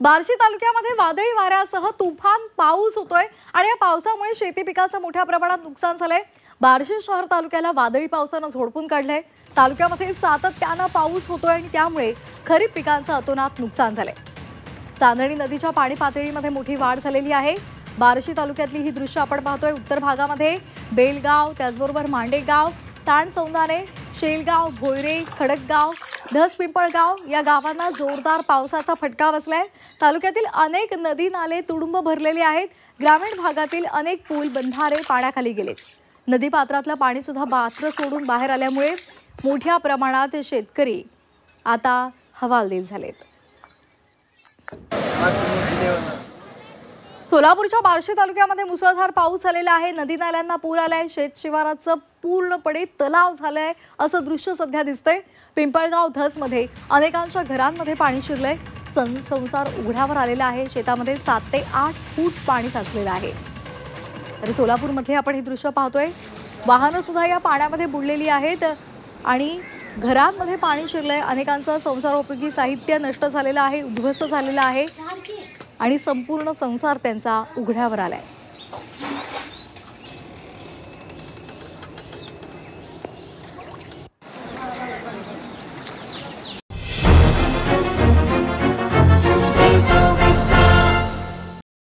बार्शी तालुक्यामध्ये वादळी वाऱ्यासह तुफान पाऊस होतोय आणि या पावसामुळे शेती पिकाचं मोठ्या प्रमाणात नुकसान झालंय। बार्शी शहर तालुक्याला वादळी पावसानं झोडपून काढलंय। तालुक्यामध्ये सातत्यानं पाऊस होतोय आणि त्यामुळे खरीप पिकांचं अतोनात नुकसान झालंय। चांदणी नदीच्या पाणी पातळीमध्ये मोठी वाढ झालेली आहे। बार्शी तालुक्यातली ही दृश्य आपण पाहतोय। उत्तर भागामध्ये बेलगाव, त्याचबरोबर मांडेगाव, ताणसौंदाने, शेलगाव, भोयरे, खडकगाव, धसपिंपळगाव या गावांना जोरदार पावसाचा फटका बसलाय। तालुक्यातील अनेक नदी नाले तुडुंब भरलेले आहेत। ग्रामीण भागातील अनेक पूल बंधारे पाण्याखाली गेलेत। नदी पात्रातलं पाणी सुद्धा पात्र सोडून बाहेर आल्यामुळे मोठ्या प्रमाणात शेतकरी आता हवालदिल झालेत। सोलापूरच्या बार्शी तालुक्यामध्ये मुसळधार पाऊस झालेला आहे। नदी नाल्यांना पूर आलाय। शेतशिवाराचं पूर्णपणे तलाव झालंय असं दृश्य सध्या दिसतंय। पिंपळगाव धसमध्ये अनेकांच्या घरांमध्ये पाणी शिरलंय। संसार उघड्यावर आलेला आहे। शेतामध्ये 7 ते 8 फूट पाणी साचलेलं आहे। तर सोलापूरमध्ये आपण हे दृश्य पाहतोय। वाहनं सुद्धा या पाण्यामध्ये बुडलेली आहेत आणि घरांमध्ये पाणी शिरलंय। अनेकांचं संसारोपयोगी साहित्य नष्ट झालेलं आहे, उद्ध्वस्त झालेलं आहे आणि संपूर्ण संसार त्यांचा उघड्यावर आलाय।